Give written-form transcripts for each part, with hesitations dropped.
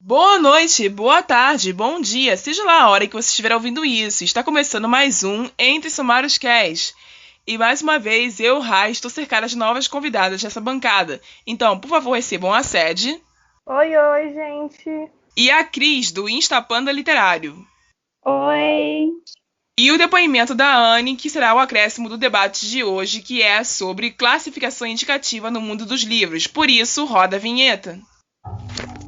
Boa noite, boa tarde, bom dia, seja lá a hora que você estiver ouvindo isso. Está começando mais um Entre Sumários Cast. E mais uma vez, eu, Rai, estou cercada de novas convidadas nessa bancada. Então, por favor, recebam a Sede Oi, gente. e a Cris, do Instapanda Literário. Oi. E o depoimento da Anne, que será o acréscimo do debate de hoje, que é sobre classificação indicativa no mundo dos livros. Por isso, roda a vinheta.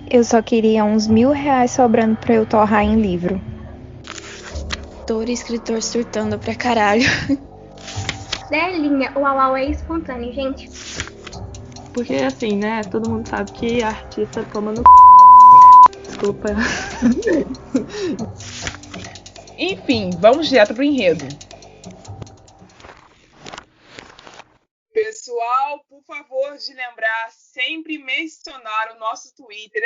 Eu só queria uns R$ 1.000 sobrando pra eu torrar em livro. Autor e escritor surtando pra caralho. Delinha, o au é espontâneo, gente. Porque assim, né? Todo mundo sabe que artista toma no Desculpa. Enfim, vamos direto pro enredo. Pessoal, por favor de lembrar, sempre mencionar o nosso Twitter,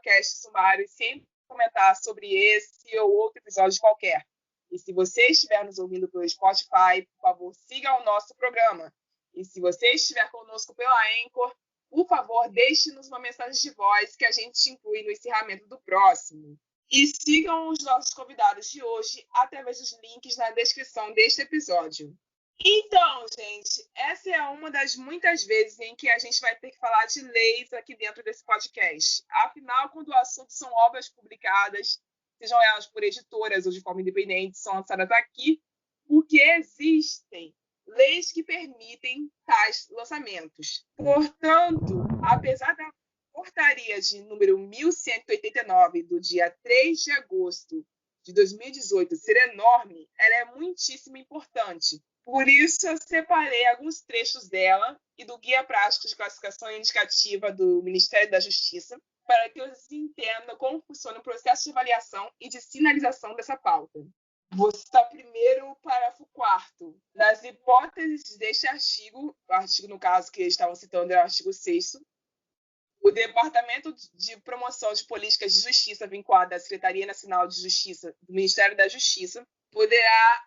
@castsumário, e sempre comentar sobre esse ou outro episódio qualquer. E se você estiver nos ouvindo pelo Spotify, por favor, siga o nosso programa. E se você estiver conosco pela Anchor, por favor, deixe-nos uma mensagem de voz que a gente te inclui no encerramento do próximo. E sigam os nossos convidados de hoje através dos links na descrição deste episódio. Então, gente, essa é uma das muitas vezes em que a gente vai ter que falar de leis aqui dentro desse podcast. Afinal, quando o assunto são obras publicadas, sejam elas por editoras ou de forma independente, são lançadas aqui, porque existem leis que permitem tais lançamentos. Portanto, apesar da portaria de número 1189, do dia 3 de agosto de 2018, ser enorme, ela é muitíssimo importante. Por isso, eu separei alguns trechos dela e do Guia Prático de Classificação Indicativa do Ministério da Justiça, para que vocês entendam como funciona o processo de avaliação e de sinalização dessa pauta. Vou citar primeiro o parágrafo 4º. Nas hipóteses deste artigo, o artigo, no caso, que eles estavam citando é o artigo 6º, o Departamento de Promoção de Políticas de Justiça, vinculado à Secretaria Nacional de Justiça do Ministério da Justiça, poderá,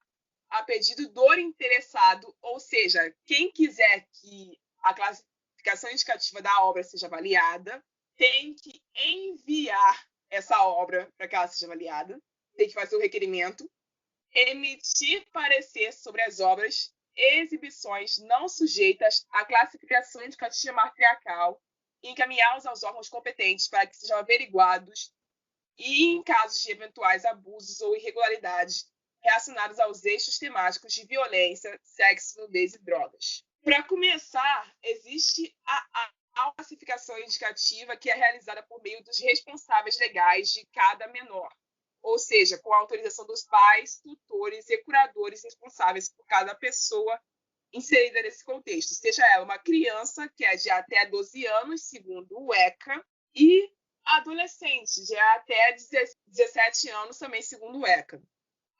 a pedido do interessado, ou seja, quem quiser que a classificação indicativa da obra seja avaliada, tem que enviar essa obra para que ela seja avaliada, tem que fazer o requerimento, emitir parecer sobre as obras e exibições não sujeitas à classificação indicativa matriarcal e encaminhá-los aos órgãos competentes para que sejam averiguados e, em casos de eventuais abusos ou irregularidades, relacionados aos eixos temáticos de violência, sexo, nudez e drogas. Para começar, existe a classificação indicativa, que é realizada por meio dos responsáveis legais de cada menor, ou seja, com a autorização dos pais, tutores e curadores responsáveis por cada pessoa inserida nesse contexto, seja ela uma criança, que é de até 12 anos, segundo o ECA, e adolescente, de até 17 anos, também segundo o ECA.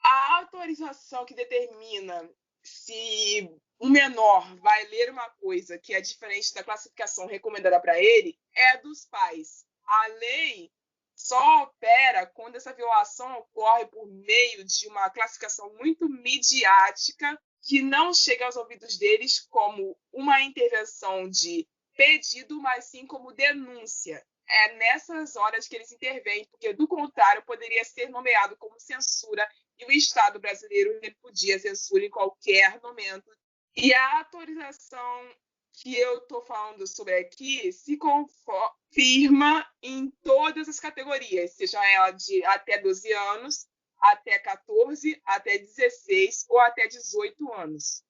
A autorização que determina se um menor vai ler uma coisa que é diferente da classificação recomendada para ele é dos pais. A lei só opera quando essa violação ocorre por meio de uma classificação muito midiática que não chega aos ouvidos deles como uma intervenção de pedido, mas sim como denúncia. É nessas horas que eles intervêm, porque do contrário poderia ser nomeado como censura e o Estado brasileiro repudia a censura em qualquer momento. E a autorização que eu estou falando sobre aqui se confirma em todas as categorias, seja ela de até 12 anos, até 14, até 16 ou até 18 anos.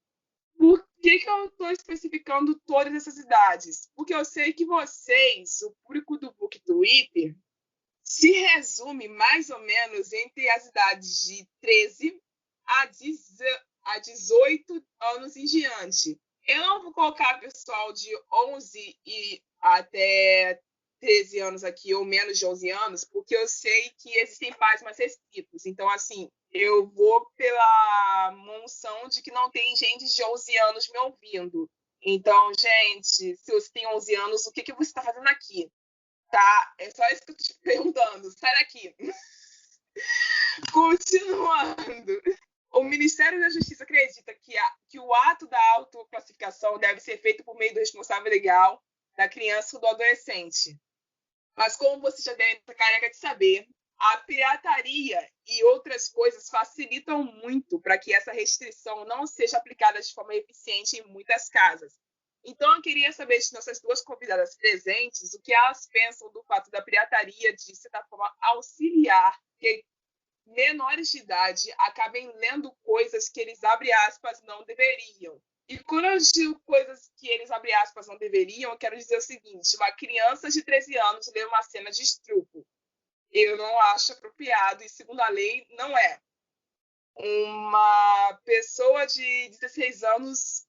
Por que eu estou especificando todas essas idades? Porque eu sei que vocês, o público do Book Twitter, se resume mais ou menos entre as idades de 13 a 18 anos em diante. Eu não vou colocar pessoal de 11 e até 13 anos aqui, ou menos de 11 anos, porque eu sei que existem pais mais restritos. Então, assim, eu vou pela monção de que não tem gente de 11 anos me ouvindo. Então, gente, se você tem 11 anos, o que você está fazendo aqui? Tá? É só isso que eu tô te perguntando. Sai daqui. Continuando. O Ministério da Justiça acredita que o ato da autoclassificação deve ser feito por meio do responsável legal da criança ou do adolescente. Mas como você já deve estar careca de saber, a pirataria e outras coisas facilitam muito para que essa restrição não seja aplicada de forma eficiente em muitas casas. Então, eu queria saber de nossas duas convidadas presentes o que elas pensam do fato da pirataria de, certa forma, auxiliar que menores de idade acabem lendo coisas que eles, abre aspas, não deveriam. E quando eu digo coisas que eles, abre aspas, não deveriam, eu quero dizer o seguinte: uma criança de 13 anos lê uma cena de estupro. Eu não acho apropriado, e segundo a lei, não é. Uma pessoa de 16 anos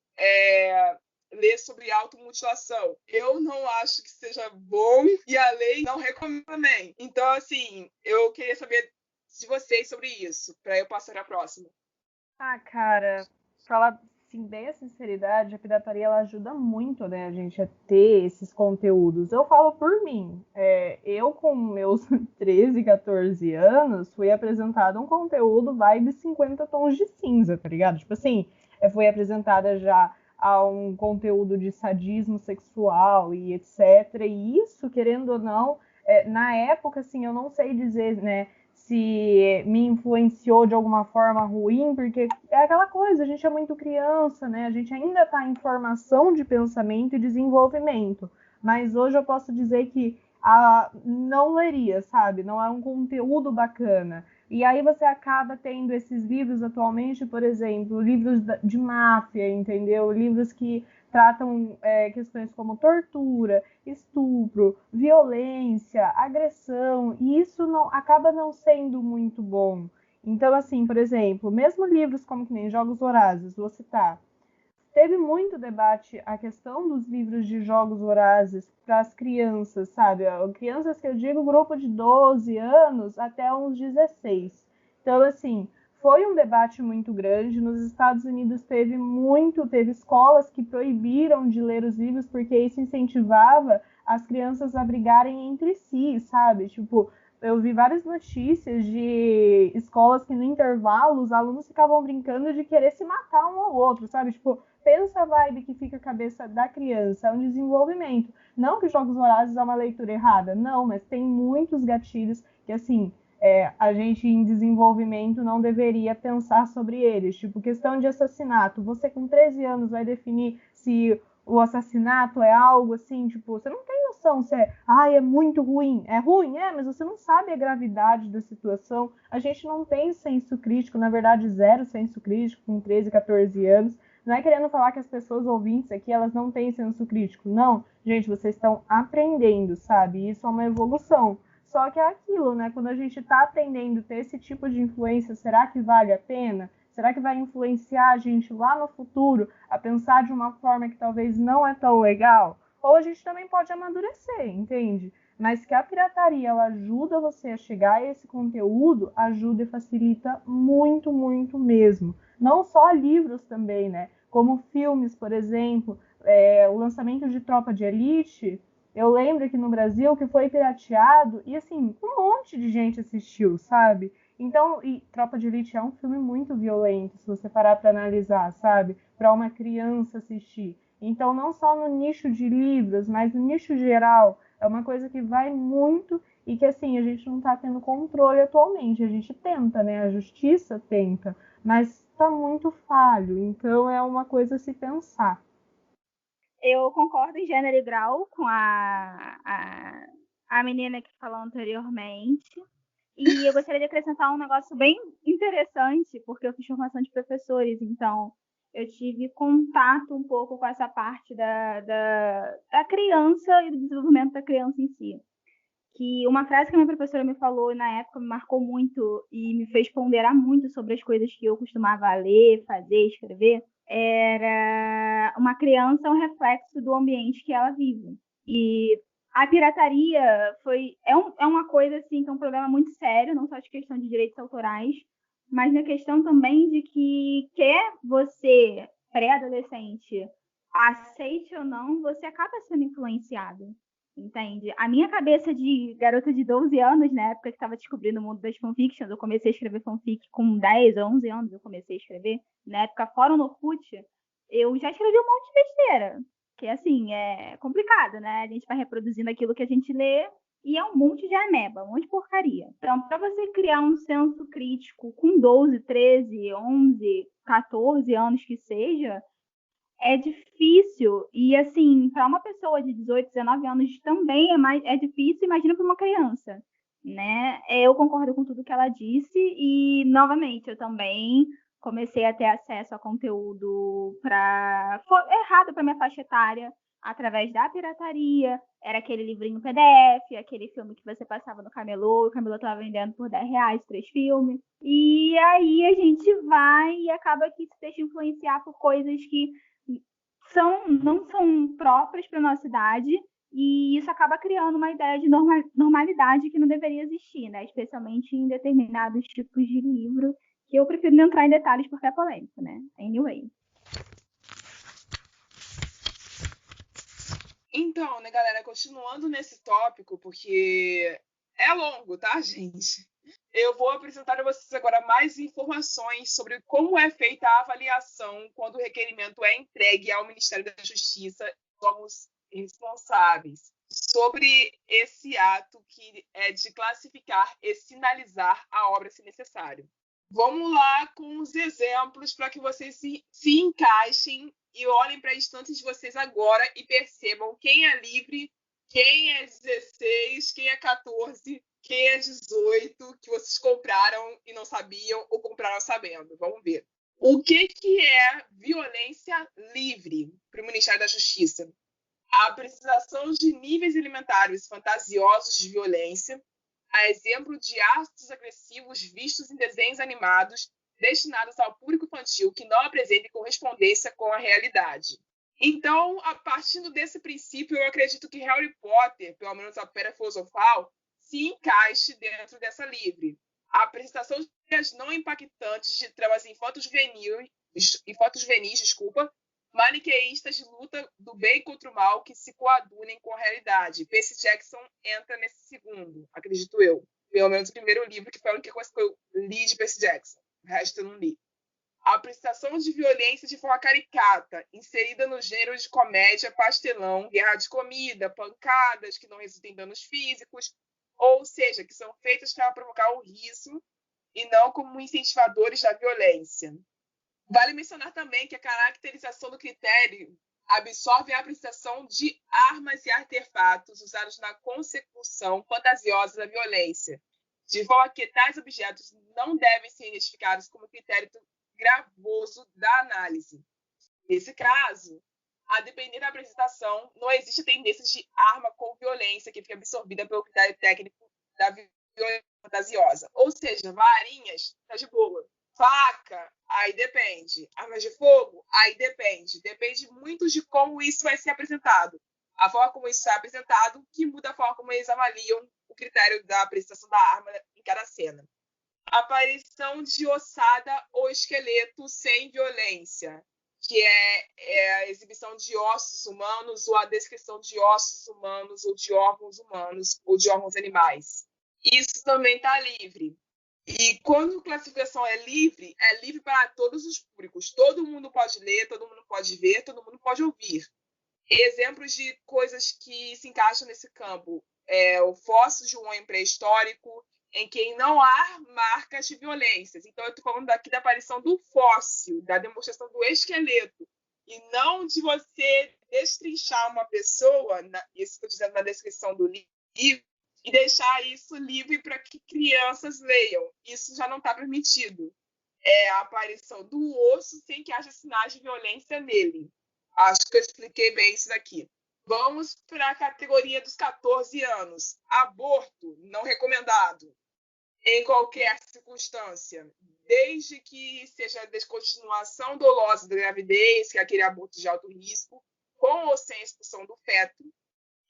ler sobre automutilação. Eu não acho que seja bom e a lei não recomenda também. Então, assim, eu queria saber de vocês sobre isso, para eu passar a próxima. Ah, cara, falar assim, bem a sinceridade, a pirataria ela ajuda muito, né, a gente a ter esses conteúdos. Eu falo por mim, eu com meus 13, 14 anos, fui apresentado um conteúdo vibe 50 tons de cinza, tá ligado? Tipo assim, fui apresentada já a um conteúdo de sadismo sexual e etc. E isso, querendo ou não, na época, assim, eu não sei dizer, né, se me influenciou de alguma forma ruim, porque é aquela coisa, a gente é muito criança, né? A gente ainda está em formação de pensamento e desenvolvimento. Mas hoje eu posso dizer que não leria, sabe? Não é um conteúdo bacana. E aí você acaba tendo esses livros atualmente, por exemplo, livros de máfia, entendeu? Livros que tratam questões como tortura, estupro, violência, agressão, e isso acaba não sendo muito bom. Então, assim, por exemplo, mesmo livros como que nem Jogos Vorazes, vou citar, teve muito debate a questão dos livros de Jogos Vorazes para as crianças, sabe? Crianças que eu digo, grupo de 12 anos até uns 16. Então, assim, foi um debate muito grande. Nos Estados Unidos teve escolas que proibiram de ler os livros porque isso incentivava as crianças a brigarem entre si, sabe? Tipo, eu vi várias notícias de escolas que no intervalo os alunos ficavam brincando de querer se matar um ao outro, sabe? Tipo, pensa a vibe que fica a cabeça da criança, é um desenvolvimento. Não que Jogos Vorazes é uma leitura errada, não, mas tem muitos gatilhos que, assim, a gente em desenvolvimento não deveria pensar sobre eles. Tipo, questão de assassinato. Você com 13 anos vai definir se o assassinato é algo assim, tipo, você não tem noção se é muito ruim. É ruim, mas você não sabe a gravidade da situação. A gente não tem senso crítico, na verdade, zero senso crítico com 13, 14 anos. Não é querendo falar que as pessoas ouvintes aqui, elas não têm senso crítico. Não, gente, vocês estão aprendendo, sabe? Isso é uma evolução. Só que é aquilo, né? Quando a gente está aprendendo a ter esse tipo de influência, será que vale a pena? Será que vai influenciar a gente lá no futuro a pensar de uma forma que talvez não é tão legal? Ou a gente também pode amadurecer, entende? Mas que a pirataria ela ajuda você a chegar a esse conteúdo, ajuda e facilita muito, muito mesmo. Não só livros também, né? Como filmes, por exemplo, o lançamento de Tropa de Elite. Eu lembro aqui no Brasil que foi pirateado e, assim, um monte de gente assistiu, sabe? Então, e Tropa de Elite é um filme muito violento, se você parar para analisar, sabe? Para uma criança assistir. Então, não só no nicho de livros, mas no nicho geral, é uma coisa que vai muito e que, assim, a gente não está tendo controle atualmente. A gente tenta, né? A justiça tenta, mas está muito falho. Então, é uma coisa a se pensar. Eu concordo em gênero e grau com a menina que falou anteriormente. E eu gostaria de acrescentar um negócio bem interessante, porque eu fiz formação de professores, então eu tive contato um pouco com essa parte da criança e do desenvolvimento da criança em si. Que uma frase que a minha professora me falou na época me marcou muito e me fez ponderar muito sobre as coisas que eu costumava ler, fazer, escrever, era uma criança é um reflexo do ambiente que ela vive. E a pirataria é uma coisa assim, que é um problema muito sério, não só de questão de direitos autorais, mas na questão também de que quer você, pré-adolescente, aceite ou não, você acaba sendo influenciado. Entende? A minha cabeça de garota de 12 anos, na época que estava descobrindo o mundo das fanfictions, eu comecei a escrever fanfic com 10, 11 anos, eu comecei a escrever. Na época, fora no Orkut, eu já escrevi um monte de besteira. Que, assim, é complicado, né? A gente vai reproduzindo aquilo que a gente lê E é um monte de ameba, um monte de porcaria. Então, para você criar um senso crítico com 12, 13, 11, 14 anos que seja, é difícil. E, assim, para uma pessoa de 18, 19 anos também é difícil, imagina para uma criança, né? Eu concordo com tudo que ela disse e, novamente, eu também comecei a ter acesso a conteúdo errado para minha faixa etária, através da pirataria. Era aquele livrinho PDF, aquele filme que você passava no camelô, o camelô estava vendendo por R$10, 3 filmes. E aí a gente vai e acaba que se deixa influenciar por coisas que não são próprias para a nossa idade, e isso acaba criando uma ideia de normalidade que não deveria existir, né? Especialmente em determinados tipos de livro, que eu prefiro não entrar em detalhes porque é polêmico, né? Anyway. Então, né, galera, continuando nesse tópico, porque é longo, tá, gente? Eu vou apresentar a vocês agora mais informações sobre como é feita a avaliação quando o requerimento é entregue ao Ministério da Justiça e órgãos responsáveis sobre esse ato que é de classificar e sinalizar a obra se necessário. Vamos lá com os exemplos para que vocês se encaixem e olhem para a estante de vocês agora e percebam quem é livre, quem é 16, quem é 14, quem é 18, que vocês compraram e não sabiam ou compraram sabendo. Vamos ver. O que é violência livre para o Ministério da Justiça? A apreciação de níveis alimentares fantasiosos de violência, a exemplo de atos agressivos vistos em desenhos animados destinados ao público infantil que não apresentem correspondência com a realidade. Então, a partir desse princípio, eu acredito que Harry Potter, pelo menos a Pedra Filosofal, se encaixe dentro dessa livre. A apresentação de ideias não impactantes de tramas infanto-juvenis, maniqueístas de luta do bem contra o mal que se coadunem com a realidade. Percy Jackson entra nesse segundo, acredito eu. Pelo menos o primeiro livro, que foi a única coisa que eu li de Percy Jackson. O resto eu não li. A apresentação de violência de forma caricata, inserida no gênero de comédia pastelão, guerra de comida, pancadas que não resultem em danos físicos, ou seja, que são feitas para provocar o riso e não como incentivadores da violência. Vale mencionar também que a caracterização do critério absorve a apreciação de armas e artefatos usados na consecução fantasiosa da violência, de forma que tais objetos não devem ser identificados como critério gravoso da análise. Nesse caso, a depender da apresentação, não existe tendência de arma com violência que fique absorvida pelo critério técnico da violência fantasiosa. Ou seja, varinhas, tá de boa. Faca, aí depende. Armas de fogo, aí depende. Depende muito de como isso vai ser apresentado. A forma como isso é apresentado que muda a forma como eles avaliam o critério da apresentação da arma em cada cena. Aparição de ossada ou esqueleto sem violência, que é a exibição de ossos humanos ou a descrição de ossos humanos ou de órgãos humanos ou de órgãos animais. Isso também está livre. E quando a classificação é livre para todos os públicos. Todo mundo pode ler, todo mundo pode ver, todo mundo pode ouvir. Exemplos de coisas que se encaixam nesse campo é o fóssil de um homem pré-histórico, em que não há marcas de violências. Então, eu estou falando aqui da aparição do fóssil, da demonstração do esqueleto, e não de você destrinchar uma pessoa, isso estou dizendo na descrição do livro, e deixar isso livre para que crianças leiam. Isso já não está permitido. É a aparição do osso sem que haja sinais de violência nele. Acho que eu expliquei bem isso daqui. Vamos para a categoria dos 14 anos. Aborto não recomendado em qualquer circunstância, desde que seja a descontinuação dolosa da gravidez, que é aquele aborto de alto risco, com ou sem expulsão do feto.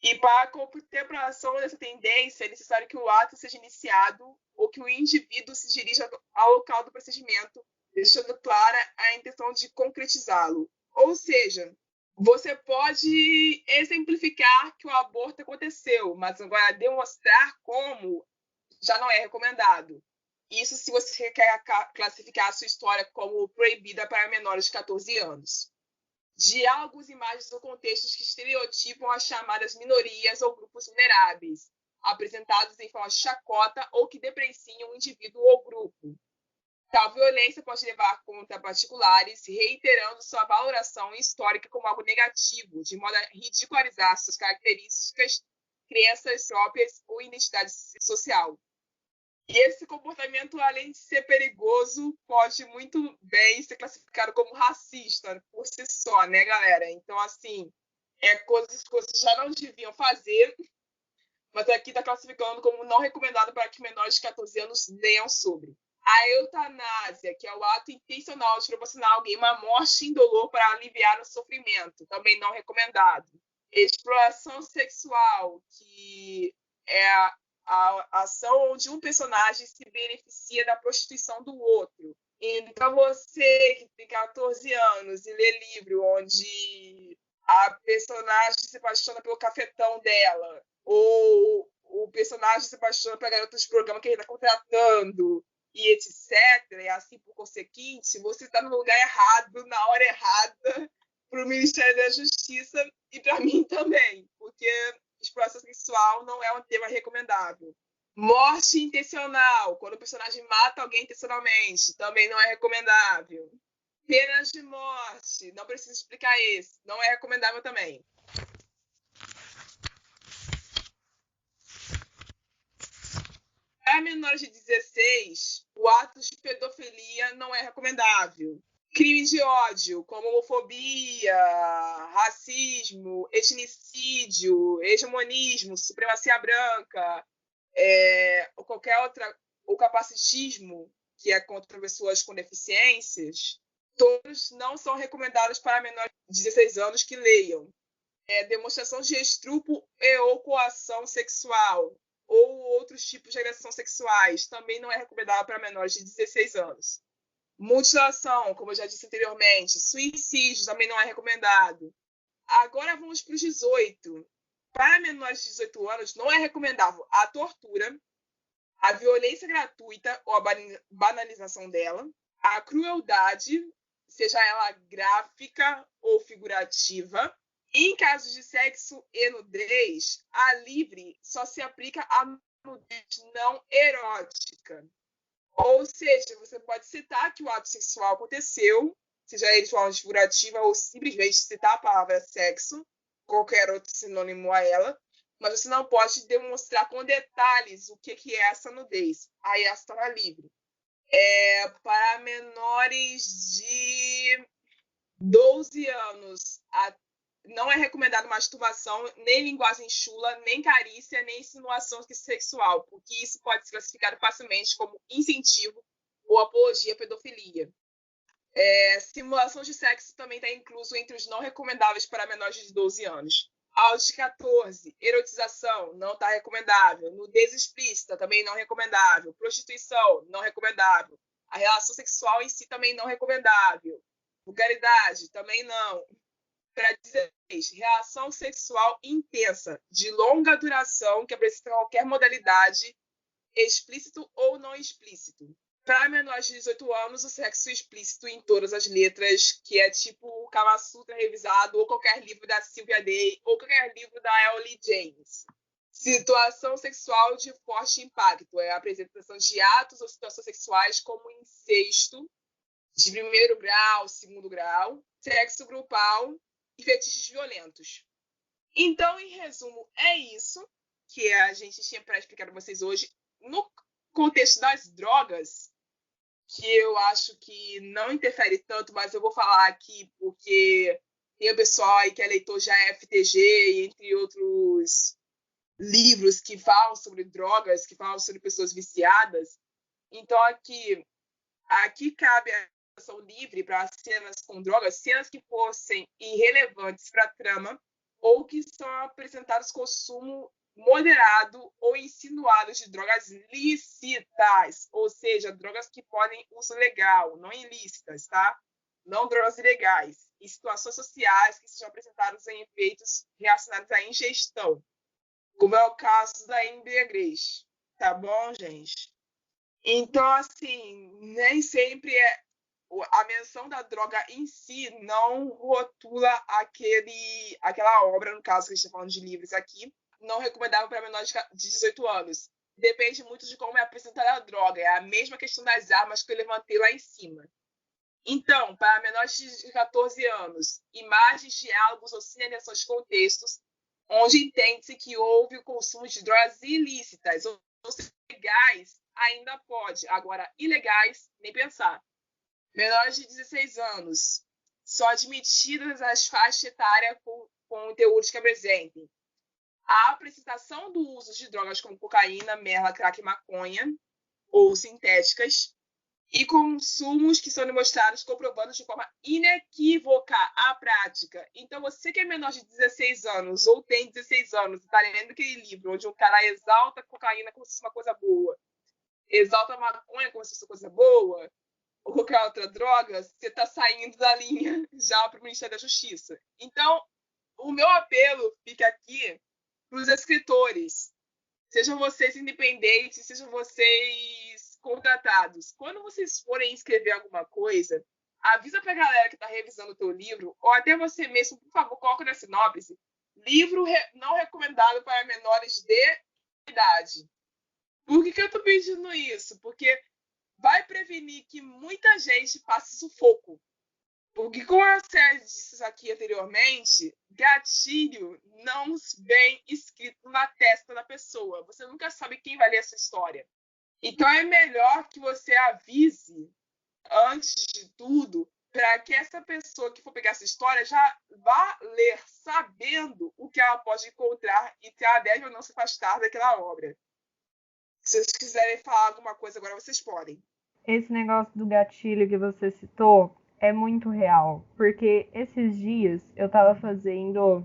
E para a contemplação dessa tendência, é necessário que o ato seja iniciado ou que o indivíduo se dirija ao local do procedimento, deixando clara a intenção de concretizá-lo. Ou seja, você pode exemplificar que o aborto aconteceu, mas agora demonstrar como já não é recomendado. Isso se você quer classificar a sua história como proibida para menores de 14 anos. Diálogos, imagens ou contextos que estereotipam as chamadas minorias ou grupos vulneráveis. apresentados em forma de chacota ou que depreciam o indivíduo ou grupo. Tal violência pode levar contra particulares, reiterando sua valoração histórica como algo negativo, de modo a ridicularizar suas características, crenças próprias ou identidade social. E esse comportamento, além de ser perigoso, pode muito bem ser classificado como racista por si só, né, galera? Então, assim, coisas que vocês já não deviam fazer, mas aqui está classificando como não recomendado para que menores de 14 anos leiam sobre. A eutanásia, que é o ato intencional de proporcionar a alguém uma morte indolor para aliviar o sofrimento, também não recomendado. Exploração sexual, que é a ação onde um personagem se beneficia da prostituição do outro. Então, você que tem 14 anos e lê livro onde a personagem se apaixona pelo cafetão dela, ou o personagem se apaixona pela garota de programa que ele está contratando, e etc., e assim por consequente, você está no lugar errado, na hora errada, para o Ministério da Justiça e para mim também, porque exploração sexual não é um tema recomendável. Morte intencional, quando o personagem mata alguém intencionalmente, também não é recomendável. Penas de morte, não preciso explicar esse, não é recomendável também. Para menores de 16, o ato de pedofilia não é recomendável. Crimes de ódio, como homofobia, racismo, etnicídio, hegemonismo, supremacia branca, ou qualquer outra, ou capacitismo, que é contra pessoas com deficiências, todos não são recomendados para menores de 16 anos que leiam. Demonstração de estupro e ou coação sexual, ou outros tipos de agressão sexuais, também não é recomendável para menores de 16 anos. Mutilação, como eu já disse anteriormente, suicídio também não é recomendado. Agora vamos para os 18. Para menores de 18 anos, não é recomendável a tortura, a violência gratuita ou a banalização dela, a crueldade, seja ela gráfica ou figurativa. Em casos de sexo e nudez, a livre só se aplica à nudez não erótica. Ou seja, você pode citar que o ato sexual aconteceu, seja ele de forma figurativa ou simplesmente citar a palavra sexo, qualquer outro sinônimo a ela, mas você não pode demonstrar com detalhes o que é essa nudez. Aí ela estará livre. Para menores de 12 anos, não é recomendado masturbação, nem linguagem chula, nem carícia, nem insinuação sexual, porque isso pode ser classificado facilmente como incentivo ou apologia à pedofilia. Simulação de sexo também está incluso entre os não recomendáveis para menores de 12 anos. Aos de 14, erotização, não está recomendável. Nudez explícita, também não recomendável. Prostituição, não recomendável. A relação sexual em si também não recomendável. Vulgaridade, também não. Para 16, reação sexual intensa, de longa duração, que apresenta qualquer modalidade, explícito ou não explícito. Para menores de 18 anos, o sexo explícito em todas as letras, que é tipo o Kama Sutra revisado, ou qualquer livro da Sylvia Day, ou qualquer livro da Ellie James. Situação sexual de forte impacto, a apresentação de atos ou situações sexuais como incesto, de primeiro grau, segundo grau, sexo grupal e fetiches violentos. Então, em resumo, é isso que a gente tinha para explicar para vocês hoje. No contexto das drogas, que eu acho que não interfere tanto, mas eu vou falar aqui porque tem o pessoal aí que é leitor já FTG, entre outros livros que falam sobre drogas, que falam sobre pessoas viciadas. Então, aqui cabe a ação livre para cenas com drogas, cenas que fossem irrelevantes para a trama ou que são apresentados consumo moderado ou insinuado de drogas lícitas, ou seja, drogas que podem uso legal, não ilícitas, tá? Não drogas ilegais, em situações sociais que sejam apresentadas em efeitos relacionados à ingestão, como é o caso da embriaguez, tá bom, gente? Então, assim, nem sempre a menção da droga em si não rotula aquela obra, no caso que a gente está falando de livros aqui, não recomendável para menores de 18 anos. Depende muito de como é apresentada a droga. É a mesma questão das armas que eu levantei lá em cima. Então, para menores de 14 anos, imagens, diálogos ou sinalizações de contextos onde entende-se que houve o consumo de drogas ilícitas ou legais, ainda pode. Agora, ilegais, nem pensar. Menores de 16 anos, são admitidas as faixas etárias com conteúdos que apresentem a apresentação do uso de drogas como cocaína, merla, crack e maconha, ou sintéticas, e consumos que são demonstrados comprovando de forma inequívoca a prática. Então, você que é menor de 16 anos ou tem 16 anos e está lendo aquele livro onde um cara exalta a cocaína como se fosse uma coisa boa, exalta a maconha como se fosse uma coisa boa, ou qualquer outra droga, você está saindo da linha já para o Ministério da Justiça. Então, o meu apelo fica aqui para os escritores. Sejam vocês independentes, sejam vocês contratados. Quando vocês forem escrever alguma coisa, avisa para a galera que está revisando o teu livro, ou até você mesmo, por favor, coloca na sinopse, livro não recomendado para menores de idade. Por que eu estou pedindo isso? Porque vai prevenir que muita gente passe sufoco. Porque, como a Sérgio disse aqui anteriormente, gatilho não vem escrito na testa da pessoa. Você nunca sabe quem vai ler essa história. Então, é melhor que você avise, antes de tudo, para que essa pessoa que for pegar essa história já vá ler sabendo o que ela pode encontrar e se ela deve ou não se afastar daquela obra. Se vocês quiserem falar alguma coisa agora, vocês podem. Esse negócio do gatilho que você citou é muito real, porque esses dias eu tava fazendo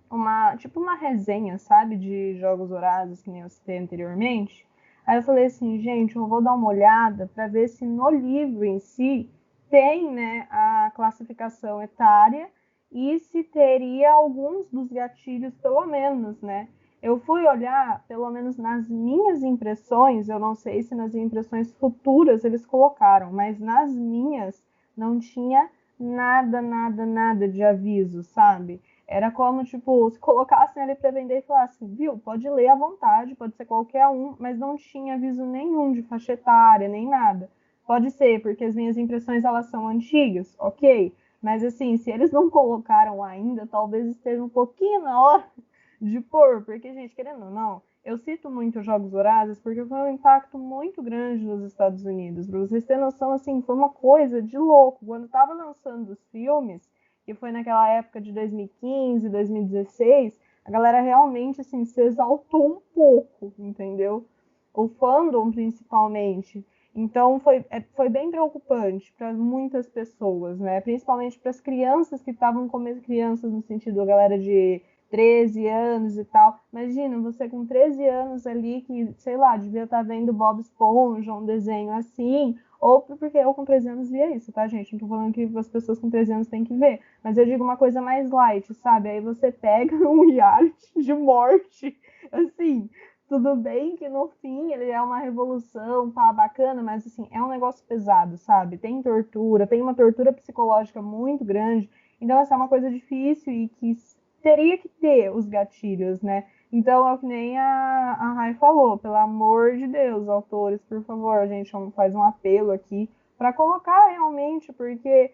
uma resenha, sabe, de jogos vorazes, que nem eu citei anteriormente. Aí eu falei assim, gente, eu vou dar uma olhada para ver se no livro em si tem, né, a classificação etária e se teria alguns dos gatilhos, pelo menos, né? Eu fui olhar, pelo menos nas minhas impressões, eu não sei se nas impressões futuras eles colocaram, mas nas minhas não tinha nada de aviso, sabe? Era como, tipo, se colocassem ali para vender e falassem, viu, pode ler à vontade, pode ser qualquer um, mas não tinha aviso nenhum de faixa etária, nem nada. Pode ser, porque as minhas impressões, elas são antigas, ok, mas assim, se eles não colocaram ainda, talvez esteja um pouquinho na hora de pôr, porque, gente, querendo ou não, eu cito muito Jogos Vorazes porque foi um impacto muito grande nos Estados Unidos. Pra vocês terem noção, assim, foi uma coisa de louco. Quando tava lançando os filmes, que foi naquela época de 2015, 2016, a galera realmente, assim, se exaltou um pouco, entendeu? O fandom, principalmente. Então, foi bem preocupante para muitas pessoas, né? Principalmente para as crianças que estavam como crianças no sentido, a galera de 13 anos e tal. Imagina, você com 13 anos ali que, sei lá, devia estar vendo Bob Esponja, um desenho assim, ou porque eu com 13 anos via isso, tá, gente? Não tô falando que as pessoas com 13 anos têm que ver, mas eu digo uma coisa mais light, sabe? Aí você pega um reality de morte, assim, tudo bem que no fim ele é uma revolução, tá, bacana, mas assim, é um negócio pesado, sabe? Tem tortura, tem uma tortura psicológica muito grande, então essa é uma coisa difícil e que teria que ter os gatilhos, né? Então, é o que nem a Rai falou, pelo amor de Deus, autores, por favor, a gente faz um apelo aqui para colocar realmente, porque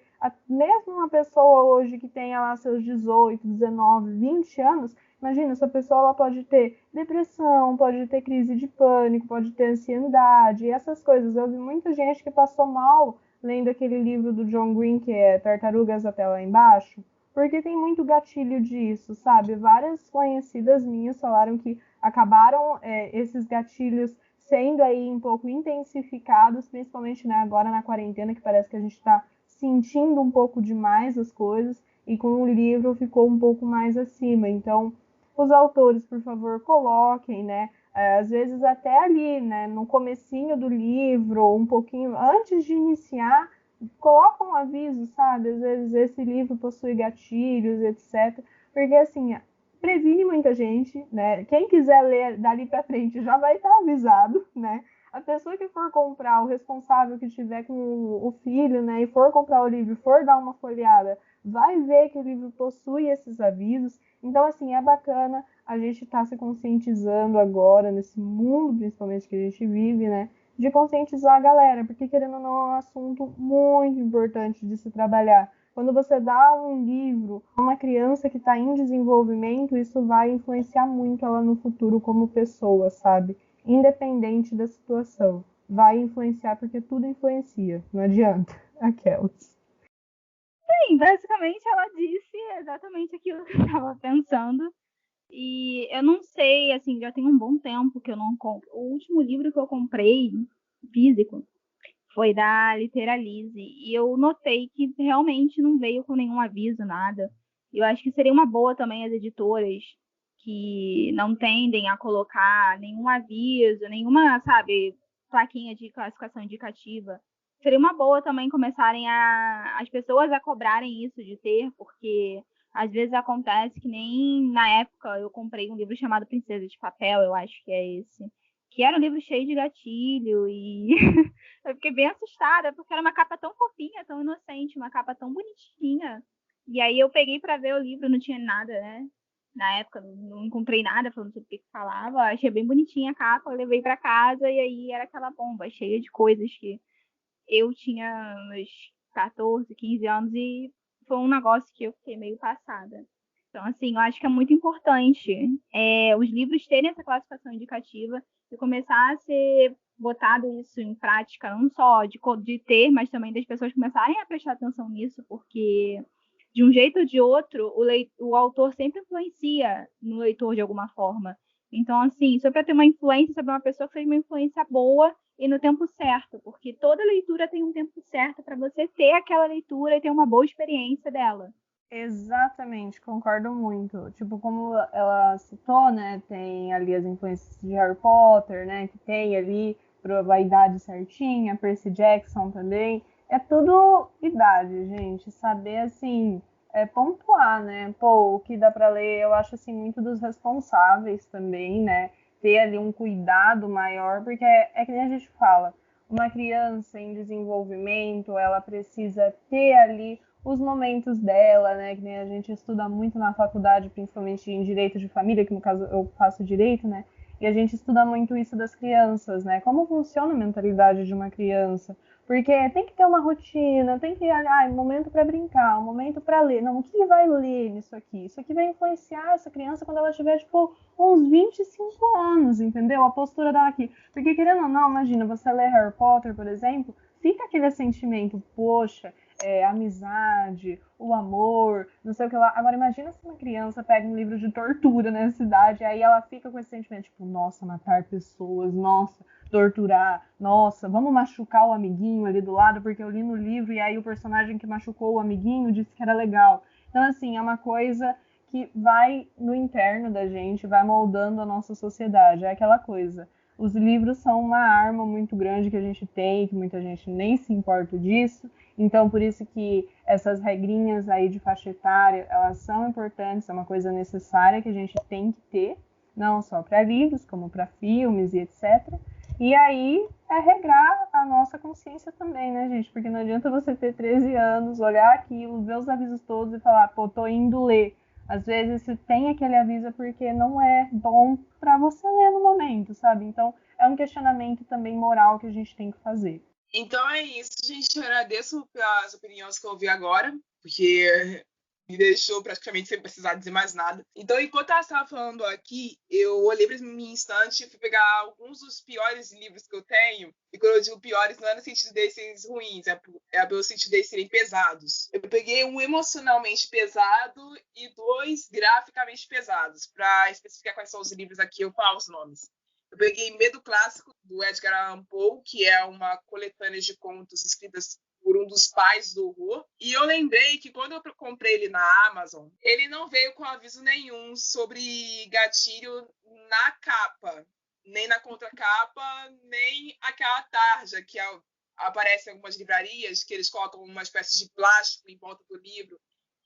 mesmo uma pessoa hoje que tenha lá seus 18, 19, 20 anos, imagina, essa pessoa ela pode ter depressão, pode ter crise de pânico, pode ter ansiedade, essas coisas. Eu vi muita gente que passou mal lendo aquele livro do John Green, que é Tartarugas até lá embaixo, porque tem muito gatilho disso, sabe? Várias conhecidas minhas falaram que acabaram esses gatilhos sendo aí um pouco intensificados, principalmente, né, agora na quarentena, que parece que a gente está sentindo um pouco demais as coisas, e com o livro ficou um pouco mais acima. Então, os autores, por favor, coloquem, né? Às vezes até ali, né, no comecinho do livro, um pouquinho antes de iniciar, coloca um aviso, sabe? Às vezes esse livro possui gatilhos, etc. Porque, assim, previne muita gente, né? Quem quiser ler dali pra frente já vai estar avisado, né? A pessoa que for comprar, o responsável que tiver com o filho, né, e for comprar o livro, for dar uma folheada, vai ver que o livro possui esses avisos. Então, assim, é bacana. a gente está se conscientizando agora, nesse mundo principalmente que a gente vive, né? De conscientizar a galera, porque querendo ou não é um assunto muito importante de se trabalhar. Quando você dá um livro a uma criança que está em desenvolvimento, isso vai influenciar muito ela no futuro como pessoa, sabe? Independente da situação. Vai influenciar porque tudo influencia, não adianta. Aquelas. Sim, basicamente ela disse exatamente aquilo que eu estava pensando. E eu não sei, assim, já tem um bom tempo que eu não compro. O último livro que eu comprei, físico, foi da Literalize. E eu notei que realmente não veio com nenhum aviso, nada. Eu acho que seria uma boa também as editoras que não tendem a colocar nenhum aviso, nenhuma, sabe, plaquinha de classificação indicativa. Seria uma boa também começarem as pessoas a cobrarem isso de ter, porque às vezes acontece que nem na época eu comprei um livro chamado Princesa de Papel, eu acho que é esse, que era um livro cheio de gatilho e eu fiquei bem assustada, porque era uma capa tão fofinha, tão inocente, uma capa tão bonitinha. E aí eu peguei para ver o livro, não tinha nada, né? Na época não encontrei nada falando sobre o que falava, achei bem bonitinha a capa, eu levei para casa e aí era aquela bomba cheia de coisas que eu tinha uns 14, 15 anos e foi um negócio que eu fiquei meio passada. Então, assim, eu acho que é muito importante os livros terem essa classificação indicativa e começar a ser botado isso em prática, não só de ter, mas também das pessoas começarem a prestar atenção nisso, porque de um jeito ou de outro, o autor sempre influencia no leitor de alguma forma. Então, assim, só para ter uma influência sobre uma pessoa que fez uma influência boa e no tempo certo, porque toda leitura tem um tempo certo para você ter aquela leitura e ter uma boa experiência dela. Exatamente, concordo muito. Tipo, como ela citou, né, tem ali as influências de Harry Potter, né, que tem ali a idade certinha, Percy Jackson também. É tudo idade, gente. Saber, assim, pontuar, né? Pô, o que dá para ler, eu acho, assim, muito dos responsáveis também, né? Ter ali um cuidado maior, porque é que nem a gente fala, uma criança em desenvolvimento, ela precisa ter ali os momentos dela, né, que nem a gente estuda muito na faculdade, principalmente em direito de família, que no caso eu faço direito, né, e a gente estuda muito isso das crianças, né, como funciona a mentalidade de uma criança, porque tem que ter uma rotina, tem que ter momento para brincar, um momento para ler, não, o que vai ler nisso aqui? Isso aqui vai influenciar essa criança quando ela tiver, tipo, uns 25 anos, entendeu? A postura dela aqui, porque querendo ou não, imagina, você lê Harry Potter, por exemplo, fica aquele sentimento, poxa, amizade, o amor, não sei o que lá. Agora, imagina se uma criança pega um livro de tortura nessa idade, aí ela fica com esse sentimento, tipo, nossa, matar pessoas, nossa, torturar, nossa, vamos machucar o amiguinho ali do lado, porque eu li no livro e aí o personagem que machucou o amiguinho disse que era legal. Então, assim, é uma coisa que vai no interno da gente, vai moldando a nossa sociedade. É aquela coisa. Os livros são uma arma muito grande que a gente tem, que muita gente nem se importa disso. Então, por isso que essas regrinhas aí de faixa etária, elas são importantes, é uma coisa necessária que a gente tem que ter, não só para livros, como para filmes e etc. E aí é regrar a nossa consciência também, né, gente? Porque não adianta você ter 13 anos, olhar aquilo, ver os avisos todos e falar, pô, tô indo ler. Às vezes, se tem aquele aviso porque não é bom para você ler no momento, sabe? Então, é um questionamento também moral que a gente tem que fazer. Então é isso, gente. Eu agradeço pelas opiniões que eu ouvi agora, porque me deixou praticamente sem precisar dizer mais nada. Então, enquanto ela estava falando aqui, eu olhei para minha estante e fui pegar alguns dos piores livros que eu tenho. E quando eu digo piores, não é no sentido deles serem ruins, é pelo sentido deles serem pesados. Eu peguei um emocionalmente pesado e 2 graficamente pesados. Para especificar quais são os livros aqui, eu falo os nomes. Eu peguei Medo Clássico, do Edgar Allan Poe, que é uma coletânea de contos escritas por um dos pais do horror. E eu lembrei que quando eu comprei ele na Amazon, ele não veio com aviso nenhum sobre gatilho na capa, nem na contracapa, nem aquela tarja que aparece em algumas livrarias, que eles colocam uma espécie de plástico em volta do livro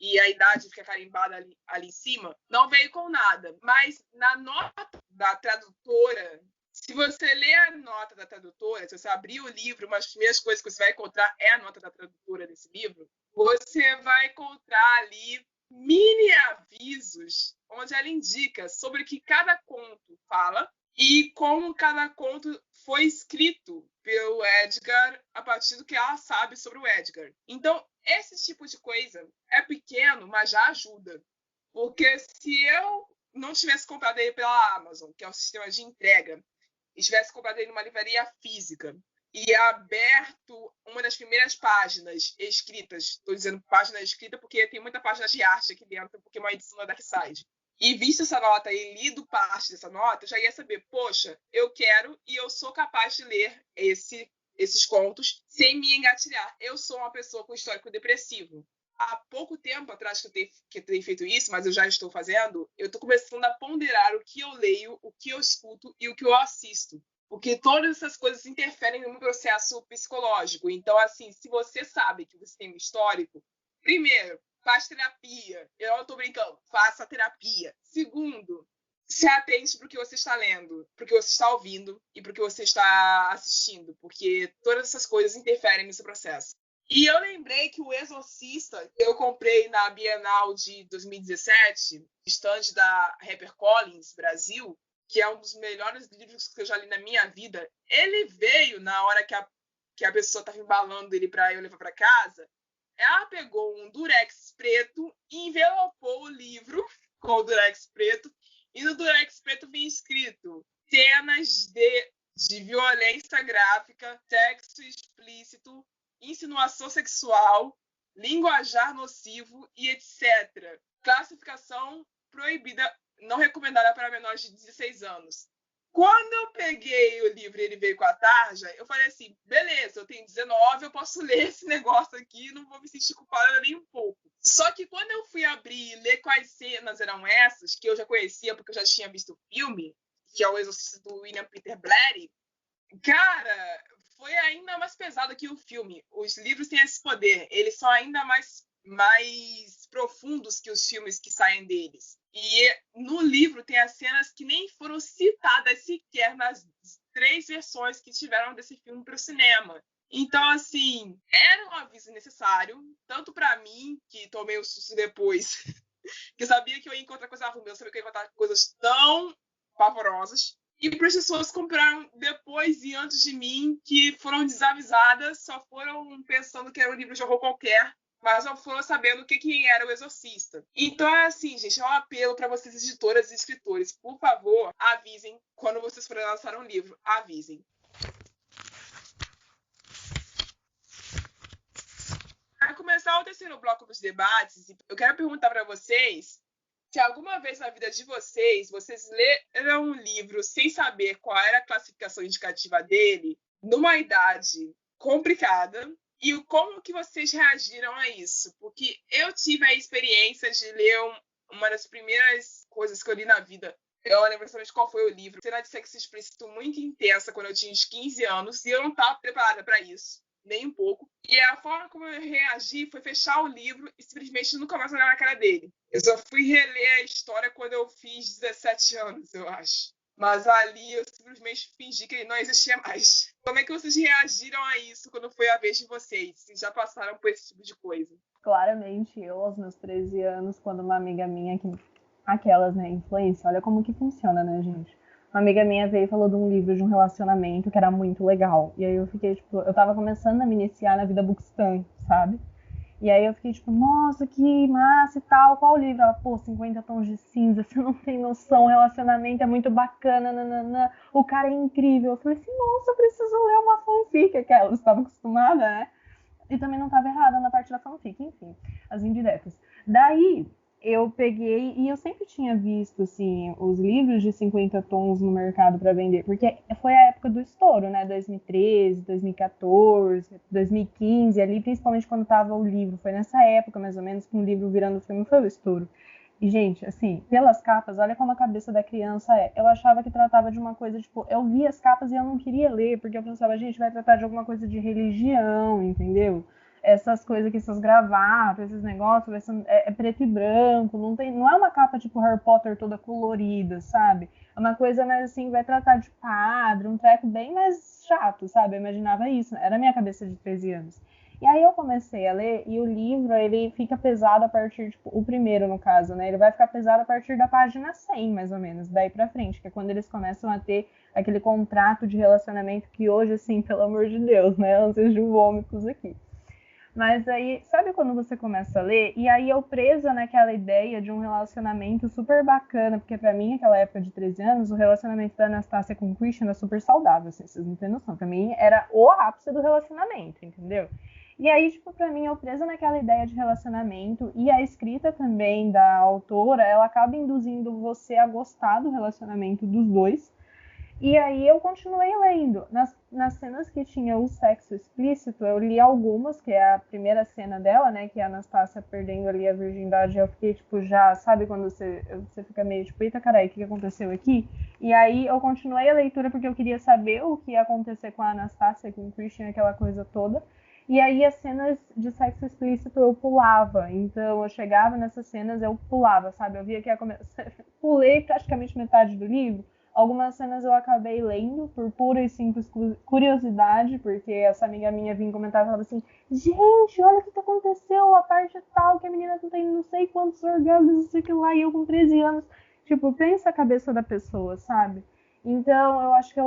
e a idade fica carimbada ali em cima, não veio com nada. Mas na nota da tradutora, se você ler a nota da tradutora, se você abrir o livro, uma das primeiras coisas que você vai encontrar é a nota da tradutora desse livro, você vai encontrar ali mini avisos onde ela indica sobre o que cada conto fala e como cada conto foi escrito pelo Edgar a partir do que ela sabe sobre o Edgar. Então, esse tipo de coisa é pequeno, mas já ajuda. Porque se eu não tivesse comprado ele pela Amazon, que é o sistema de entrega, e tivesse comprado ele numa livraria física e aberto uma das primeiras páginas escritas, estou dizendo página escrita porque tem muita página de arte aqui dentro, porque é uma edição da Darkside, e visto essa nota e lido parte dessa nota, eu já ia saber, poxa, eu quero e eu sou capaz de ler esses contos sem me engatilhar. Eu sou uma pessoa com histórico depressivo. Há pouco tempo atrás que eu tenho feito isso, mas eu já estou fazendo, eu estou começando a ponderar o que eu leio, o que eu escuto e o que eu assisto. Porque todas essas coisas interferem no meu processo psicológico. Então, assim, se você sabe que você tem um histórico, primeiro, faz terapia. Eu não estou brincando, faça terapia. Segundo, se atente para o que você está lendo, para o que você está ouvindo e para o que você está assistindo, porque todas essas coisas interferem nesse processo. E eu lembrei que o Exorcista, eu comprei na Bienal de 2017, stand da HarperCollins Brasil, que é um dos melhores livros que eu já li na minha vida. Ele veio na hora que a pessoa estava embalando ele para eu levar para casa. Ela pegou um durex preto e envelopou o livro com o durex preto. E no durex preto vinha escrito cenas de violência gráfica, sexo explícito, insinuação sexual, linguajar nocivo e etc. Classificação proibida, não recomendada para menores de 16 anos. Quando eu peguei o livro e ele veio com a tarja, eu falei assim, beleza, eu tenho 19, eu posso ler esse negócio aqui, não vou me sentir culpada nem um pouco. Só que quando eu fui abrir e ler quais cenas eram essas, que eu já conhecia porque eu já tinha visto o filme, que é o Exorcista do William Peter Blatty, cara, foi ainda mais pesado que o filme. Os livros têm esse poder, eles são ainda mais profundos que os filmes que saem deles. E no livro tem as cenas que nem foram citadas sequer nas 3 versões que tiveram desse filme para o cinema. Então, assim, era um aviso necessário, tanto para mim, que tomei o susto depois, que sabia que eu ia encontrar coisa ruim, eu sabia que eu ia encontrar coisas tão pavorosas, e para as pessoas que compraram depois e antes de mim, que foram desavisadas, só foram pensando que era um livro de horror qualquer, mas não foram sabendo quem era o Exorcista. Então, é assim, gente, é um apelo para vocês, editoras e escritores. Por favor, avisem quando vocês forem lançar um livro. Avisem. Para começar o terceiro bloco dos debates, eu quero perguntar para vocês se alguma vez na vida de vocês leram um livro sem saber qual era a classificação indicativa dele, numa idade complicada, e como que vocês reagiram a isso? Porque eu tive a experiência de ler uma das primeiras coisas que eu li na vida. Eu lembro exatamente qual foi o livro. Cena de sexo explícito muito intensa quando eu tinha uns 15 anos, e eu não estava preparada para isso, nem um pouco. E a forma como eu reagi foi fechar o livro e simplesmente nunca mais olhar na cara dele. Eu só fui reler a história quando eu fiz 17 anos, eu acho. Mas ali eu simplesmente fingi que ele não existia mais. Como é que vocês reagiram a isso quando foi a vez de vocês? Vocês já passaram por esse tipo de coisa? Claramente, eu, aos meus 13 anos, quando uma amiga minha, aquelas, né, influência, olha como que funciona, né, gente? Uma amiga minha veio e falou de um livro de um relacionamento que era muito legal. E aí eu fiquei, tipo, eu tava começando a me iniciar na vida bookstã, sabe? E aí eu fiquei tipo, nossa, que massa e tal, qual o livro? Ela, pô, 50 tons de cinza, você não tem noção, o relacionamento é muito bacana, nananã, o cara é incrível. Eu falei assim, nossa, eu preciso ler uma fanfic, que ela estava acostumada, né? E também não estava errada na parte da fanfic, enfim, as indiretas. Daí eu peguei, e eu sempre tinha visto, assim, os livros de 50 tons no mercado para vender, porque foi a época do estouro, né, 2013, 2014, 2015, ali, principalmente quando tava o livro, foi nessa época, mais ou menos, que um livro virando filme foi o estouro. E, gente, assim, pelas capas, olha como a cabeça da criança é. Eu achava que tratava de uma coisa, tipo, eu via as capas e eu não queria ler, porque eu pensava, gente, vai tratar de alguma coisa de religião, entendeu? Essas coisas que essas gravatas, esses negócios, é preto e branco, não é uma capa tipo Harry Potter toda colorida, sabe? É uma coisa mais assim, vai tratar de padre, um treco bem mais chato, sabe? Eu imaginava isso, era a minha cabeça de 13 anos. E aí eu comecei a ler, e o livro, ele fica pesado a partir, tipo, o primeiro, no caso, né? Ele vai ficar pesado a partir da página 100, mais ou menos, daí pra frente, que é quando eles começam a ter aquele contrato de relacionamento que hoje, assim, pelo amor de Deus, né? Ânsias de vômitos aqui. Mas aí, sabe quando você começa a ler? E aí eu presa naquela ideia de um relacionamento super bacana, porque pra mim, naquela época de 13 anos, o relacionamento da Anastácia com o Christian era super saudável, assim, vocês não têm noção. Pra mim, era o ápice do relacionamento, entendeu? E aí, tipo, pra mim, eu presa naquela ideia de relacionamento, e a escrita também da autora, ela acaba induzindo você a gostar do relacionamento dos dois. E aí eu continuei lendo. Nas cenas que tinha o sexo explícito, eu li algumas, que é a primeira cena dela, né? Que é a Anastácia perdendo ali a virgindade. Eu fiquei, tipo, já... Sabe quando você fica meio, tipo, eita, caralho, o que aconteceu aqui? E aí eu continuei a leitura porque eu queria saber o que ia acontecer com a Anastácia, com o Christian, aquela coisa toda. E aí as cenas de sexo explícito eu pulava. Então eu chegava nessas cenas, eu pulava, sabe? Eu via que ia começar... Pulei praticamente metade do livro. Algumas cenas eu acabei lendo por pura e simples curiosidade, porque essa amiga minha vinha comentar e falava assim: gente, olha o que aconteceu, a parte tal, que a menina tem não sei quantos orgasmos, não sei o que lá, e eu com 13 anos. Tipo, pensa a cabeça da pessoa, sabe? Então, eu acho que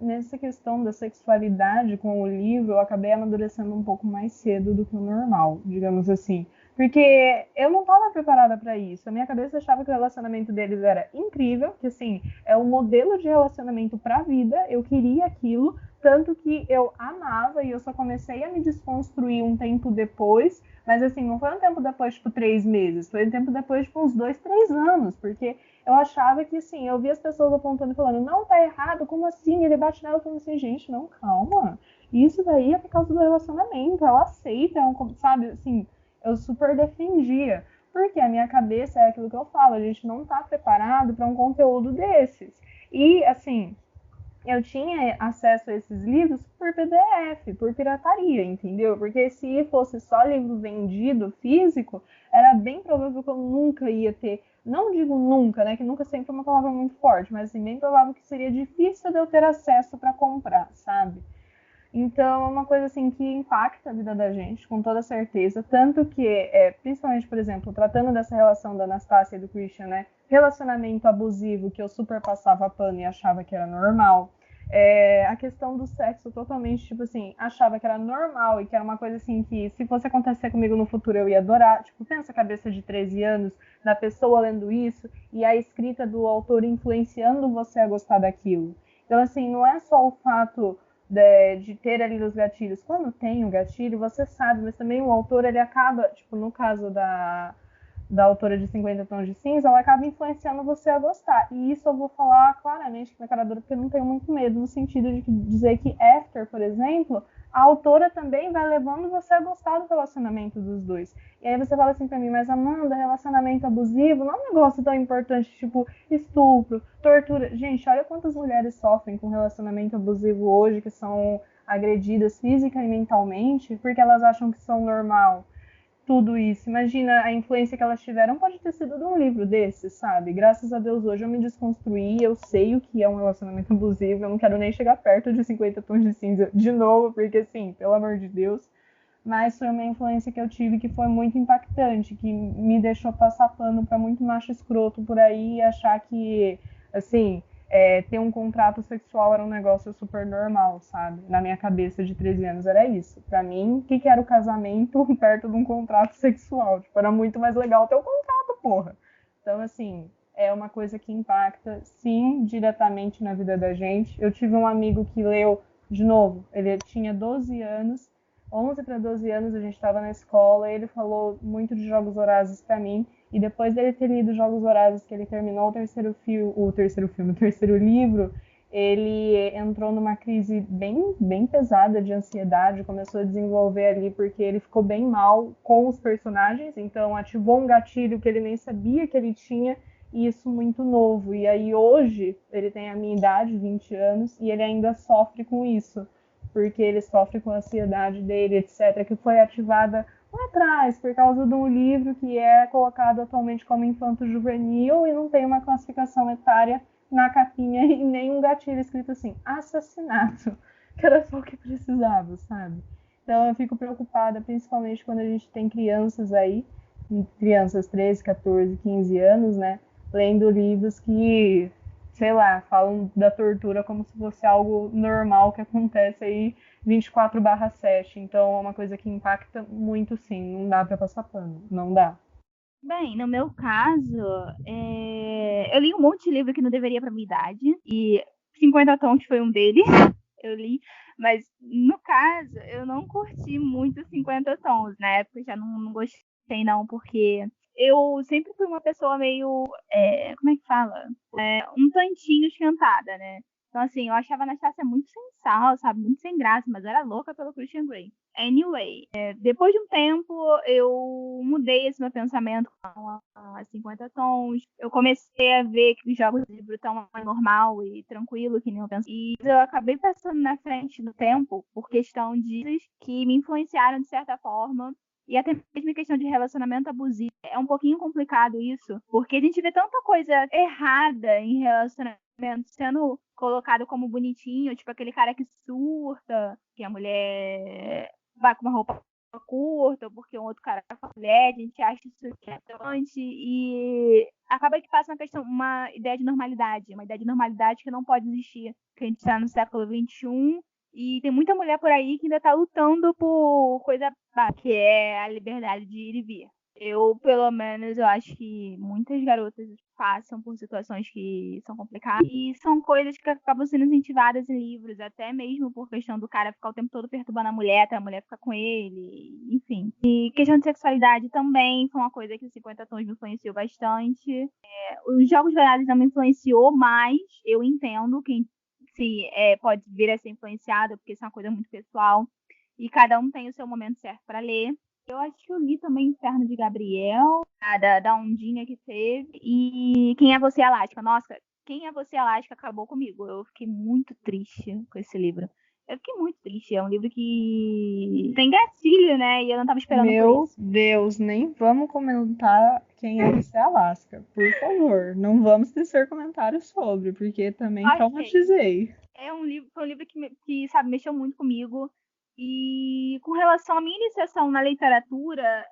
nessa questão da sexualidade com o livro, eu acabei amadurecendo um pouco mais cedo do que o normal, digamos assim. Porque eu não estava preparada para isso. A minha cabeça achava que o relacionamento deles era incrível, que assim, é um modelo de relacionamento para a vida, eu queria aquilo, tanto que eu amava e eu só comecei a me desconstruir um tempo depois, mas assim, não foi um tempo depois, tipo, 3 meses, foi um tempo depois, tipo, uns 2, 3 anos, porque eu achava que, assim, eu via as pessoas apontando e falando, não, tá errado, como assim? Ele bate nela, eu falando assim, gente, não, calma, isso daí é por causa do relacionamento, ela aceita, sabe, assim, eu super defendia, porque a minha cabeça é aquilo que eu falo, a gente não tá preparado para um conteúdo desses. E, assim, eu tinha acesso a esses livros por PDF, por pirataria, entendeu? Porque se fosse só livro vendido, físico, era bem provável que eu nunca ia ter, não digo nunca, né, que nunca sempre é uma palavra muito forte, mas assim, bem provável que seria difícil de eu ter acesso para comprar, sabe? Então, é uma coisa assim que impacta a vida da gente, com toda certeza. Tanto que, principalmente, por exemplo, tratando dessa relação da Anastácia e do Christian, né? Relacionamento abusivo que eu super passava pano e achava que era normal. A questão do sexo totalmente, tipo assim, achava que era normal e que era uma coisa assim que, se fosse acontecer comigo no futuro, eu ia adorar. Tipo, pensa a cabeça de 13 anos, da pessoa lendo isso e a escrita do autor influenciando você a gostar daquilo. Então, assim, não é só o fato de ter ali os gatilhos. Quando tem o gatilho, você sabe, mas também o autor, ele acaba, tipo, no caso da autora de 50 Tons de Cinza, ela acaba influenciando você a gostar. E isso eu vou falar claramente na cara dura, porque eu não tenho muito medo, no sentido de dizer que After, por exemplo, a autora também vai levando você a gostar do relacionamento dos dois. E aí você fala assim pra mim, mas Amanda, relacionamento abusivo não é um negócio tão importante, tipo estupro, tortura. Gente, olha quantas mulheres sofrem com relacionamento abusivo hoje, que são agredidas física e mentalmente, porque elas acham que são normal tudo isso. Imagina a influência que elas tiveram, pode ter sido de um livro desse, sabe? Graças a Deus hoje eu me desconstruí, eu sei o que é um relacionamento abusivo, eu não quero nem chegar perto de 50 Tons de Cinza de novo, porque assim, pelo amor de Deus. Mas foi uma influência que eu tive que foi muito impactante, que me deixou passar pano pra muito macho escroto por aí e achar que, assim, ter um contrato sexual era um negócio super normal, sabe? Na minha cabeça de 13 anos era isso. Pra mim, o que era o casamento perto de um contrato sexual? Tipo, era muito mais legal ter um contrato, porra. Então, assim, é uma coisa que impacta, sim, diretamente na vida da gente. Eu tive um amigo que leu, de novo, ele tinha 12 anos, 11 para 12 anos, a gente estava na escola, e ele falou muito de Jogos Vorazes para mim, e depois dele ter lido Jogos Vorazes, que ele terminou o terceiro livro, ele entrou numa crise bem, bem pesada de ansiedade, começou a desenvolver ali porque ele ficou bem mal com os personagens, então ativou um gatilho que ele nem sabia que ele tinha, e isso muito novo. E aí hoje, ele tem a minha idade, 20 anos, e ele ainda sofre com isso, porque ele sofre com a ansiedade dele, etc., que foi ativada lá atrás, por causa de um livro que é colocado atualmente como infanto-juvenil e não tem uma classificação etária na capinha e nem um gatilho escrito assim, assassinato, que era só o que precisava, sabe? Então eu fico preocupada, principalmente quando a gente tem crianças aí, crianças 13, 14, 15 anos, né, lendo livros que, sei lá, falam da tortura como se fosse algo normal que acontece aí 24/7. Então é uma coisa que impacta muito, sim. Não dá pra passar pano. Não dá. Bem, no meu caso, eu li um monte de livro que não deveria pra minha idade, e 50 Tons foi um deles, eu li, mas no caso, eu não curti muito 50 Tons, na época eu já não gostei não, porque eu sempre fui uma pessoa meio, como é que fala? Um tantinho esquentada, né? Então, assim, eu achava a Anastasia muito sem sal, sabe? Muito sem graça, mas eu era louca pelo Christian Grey. Anyway, depois de um tempo, eu mudei esse meu pensamento com a 50 Tons. Eu comecei a ver que os jogos de livro estão mais normal e tranquilo, que nem eu pensava. E eu acabei passando na frente do tempo por questão de coisas que me influenciaram de certa forma. E até mesmo em questão de relacionamento abusivo. É um pouquinho complicado isso, porque a gente vê tanta coisa errada em relacionamento sendo colocado como bonitinho, tipo aquele cara que surta, que a mulher vai com uma roupa curta, ou porque um outro cara com a mulher, a gente acha isso interessante e acaba que passa uma ideia de normalidade, uma ideia de normalidade que não pode existir, que a gente está no século XXI e tem muita mulher por aí que ainda está lutando por coisa que é a liberdade de ir e vir. Eu, pelo menos, eu acho que muitas garotas passam por situações que são complicadas e são coisas que acabam sendo incentivadas em livros, até mesmo por questão do cara ficar o tempo todo perturbando a mulher, até a mulher ficar com ele, enfim. E questão de sexualidade também foi uma coisa que o 50 Tons me influenciou bastante. Os Jogos Vorazes não me influenciou, mas eu entendo quem pode vir a ser influenciado, porque isso é uma coisa muito pessoal e cada um tem o seu momento certo para ler. Eu acho que eu li também Inferno de Gabriel, da ondinha que teve. E Quem é Você, Alaska? Nossa, Quem é Você, Alaska acabou comigo. Eu fiquei muito triste com esse livro. Eu fiquei muito triste. É um livro que tem gatilho, né? E eu não tava esperando por isso. Meu Deus, nem vamos comentar Quem é Você, Alaska. Por favor, não vamos tecer comentários sobre, porque também Ok. traumatizei. Foi um livro que, sabe, mexeu muito comigo. E com relação à minha iniciação na literatura,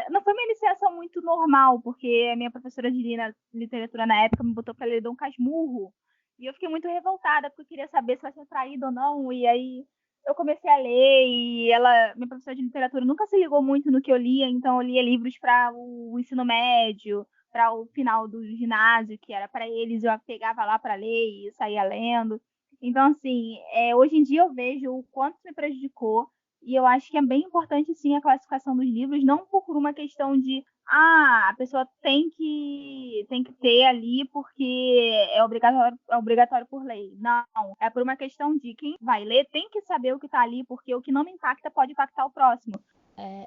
não foi uma iniciação muito normal, porque a minha professora de literatura na época me botou para ler Dom Casmurro. E eu fiquei muito revoltada, porque eu queria saber se ela tinha traído ou não. E aí eu comecei a ler, e minha professora de literatura nunca se ligou muito no que eu lia, então eu lia livros para o ensino médio, para o final do ginásio, que era para eles, eu pegava lá para ler e saía lendo. Então, assim, hoje em dia eu vejo o quanto me prejudicou e eu acho que é bem importante, sim, a classificação dos livros, não por uma questão de a pessoa tem que ter ali porque é obrigatório por lei. Não, é por uma questão de quem vai ler tem que saber o que está ali, porque o que não me impacta pode impactar o próximo.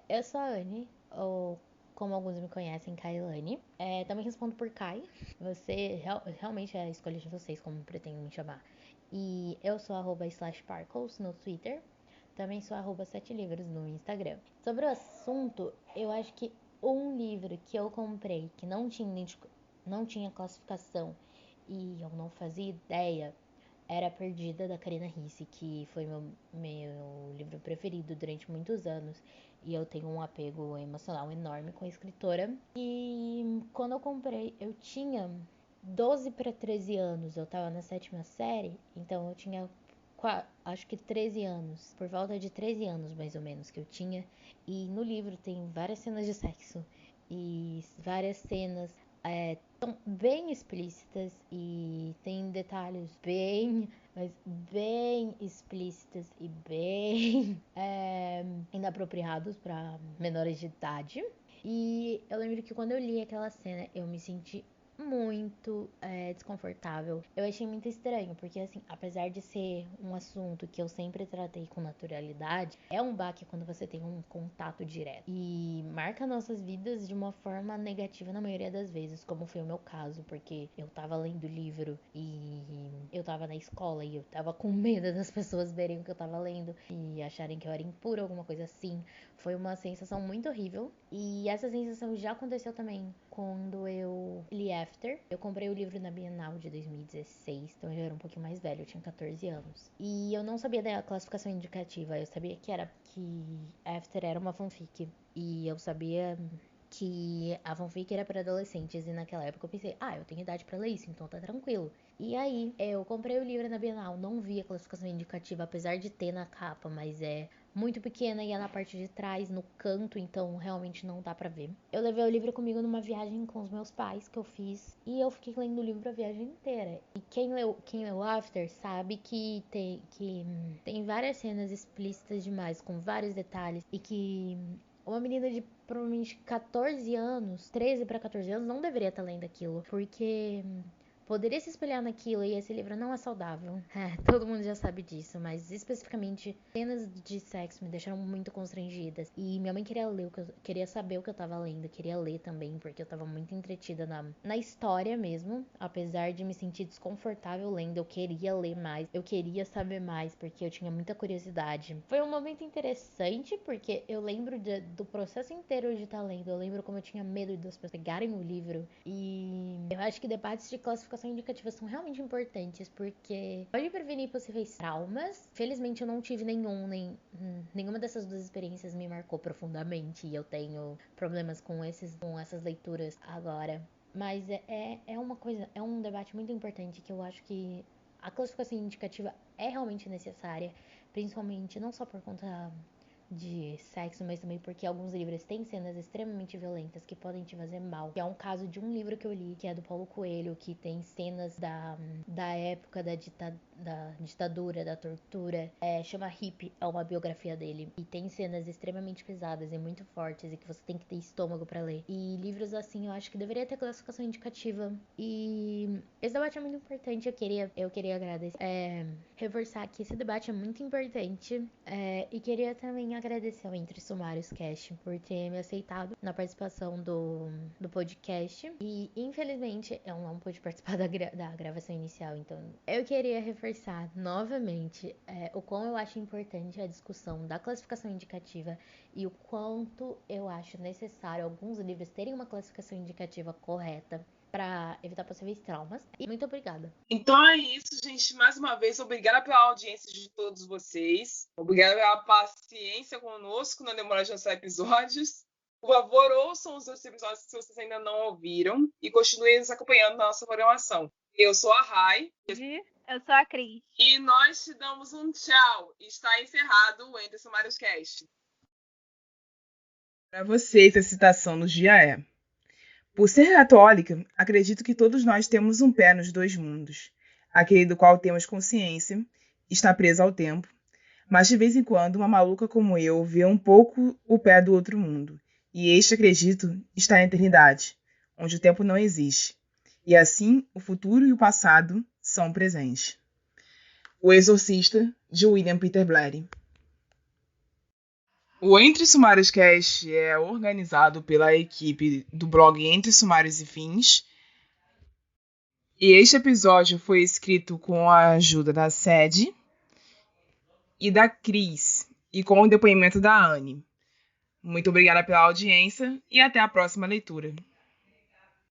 Eu sou a Anne, ou como alguns me conhecem, Kailane. Também respondo por Kai. Você realmente é a escolha de vocês, como pretendem me chamar. E eu sou @/Sparkles no Twitter. Também sou @7livros no Instagram. Sobre o assunto, eu acho que um livro que eu comprei que não tinha classificação e eu não fazia ideia era Perdida, da Karina Ricci, que foi meu livro preferido durante muitos anos. E eu tenho um apego emocional enorme com a escritora. E quando eu comprei, eu tinha 12 para 13 anos. Eu tava na 7ª série, então eu tinha acho que 13 anos. Por volta de 13 anos, mais ou menos, que eu tinha. E no livro tem várias cenas de sexo. E várias cenas tão bem explícitas e tem detalhes mas bem explícitas e bem inapropriados para menores de idade. E eu lembro que quando eu li aquela cena, eu me senti muito desconfortável. Eu achei muito estranho, porque assim, apesar de ser um assunto que eu sempre tratei com naturalidade, é um baque quando você tem um contato direto. E marca nossas vidas de uma forma negativa na maioria das vezes, como foi o meu caso, porque eu tava lendo o livro e eu tava na escola e eu tava com medo das pessoas verem o que eu tava lendo e acharem que eu era impura, alguma coisa assim. Foi uma sensação muito horrível. E essa sensação já aconteceu também quando eu li After. Eu comprei o livro na Bienal de 2016, então eu já era um pouquinho mais velho, eu tinha 14 anos. E eu não sabia da classificação indicativa, eu sabia que After era uma fanfic. E eu sabia que a fanfic era para adolescentes, e naquela época eu pensei, eu tenho idade pra ler isso, então tá tranquilo. E aí, eu comprei o livro na Bienal, não vi a classificação indicativa, apesar de ter na capa, mas é muito pequena e é na parte de trás, no canto, então realmente não dá pra ver. Eu levei o livro comigo numa viagem com os meus pais que eu fiz, e eu fiquei lendo o livro a viagem inteira. E quem leu After sabe que tem várias cenas explícitas demais, com vários detalhes, e que uma menina de provavelmente 14 anos, 13 para 14 anos, não deveria estar lendo aquilo, porque poderia se espelhar naquilo, e esse livro não é saudável. Todo mundo já sabe disso, mas especificamente cenas de sexo me deixaram muito constrangidas. E minha mãe queria saber o que eu tava lendo, queria ler também, porque eu tava muito entretida na história mesmo. Apesar de me sentir desconfortável lendo, eu queria ler mais, eu queria saber mais, porque eu tinha muita curiosidade. Foi um momento interessante, porque eu lembro do processo inteiro de estar lendo. Eu lembro como eu tinha medo das pessoas pegarem o livro. E eu acho que debates de classificação indicativas são realmente importantes, porque pode prevenir possíveis traumas. Felizmente eu não tive nenhuma dessas duas experiências me marcou profundamente, e eu tenho problemas com essas leituras agora. Mas é um debate muito importante, que eu acho que a classificação indicativa é realmente necessária, principalmente não só por conta de sexo, mas também porque alguns livros têm cenas extremamente violentas que podem te fazer mal. Que é um caso de um livro que eu li, que é do Paulo Coelho, que tem cenas da época da ditadura, da tortura. Chama Hip, é uma biografia dele. E tem cenas extremamente pesadas e muito fortes, e que você tem que ter estômago pra ler. E livros assim, eu acho que deveria ter classificação indicativa. E esse debate é muito importante. Eu queria agradecer, reforçar que esse debate é muito importante. E queria também agradecer ao Entre Sumários Cast por ter me aceitado na participação do podcast. E infelizmente eu não pude participar da gravação inicial, então eu queria reforçar novamente o quão eu acho importante a discussão da classificação indicativa, e o quanto eu acho necessário alguns livros terem uma classificação indicativa correta para evitar possíveis traumas. E muito obrigada. Então é isso, gente. Mais uma vez, obrigada pela audiência de todos vocês. Obrigada pela paciência conosco na demora de lançar episódios. Por favor, ouçam os outros episódios se vocês ainda não ouviram, e continuem nos acompanhando na nossa programação. Eu sou a Rai. Eu sou a Cris. E nós te damos um tchau. Está encerrado o Entre Sumários Cast. Para vocês, a citação do dia é: por ser católica, acredito que todos nós temos um pé nos dois mundos. Aquele do qual temos consciência está preso ao tempo, mas de vez em quando uma maluca como eu vê um pouco o pé do outro mundo. E este, acredito, está na eternidade, onde o tempo não existe. E assim, o futuro e o passado são presentes. O Exorcista, de William Peter Blatty. O Entre Sumários Cast é organizado pela equipe do blog Entre Sumários e Fins. E este episódio foi escrito com a ajuda da Sede e da Cris, e com o depoimento da Anne. Muito obrigada pela audiência e até a próxima leitura.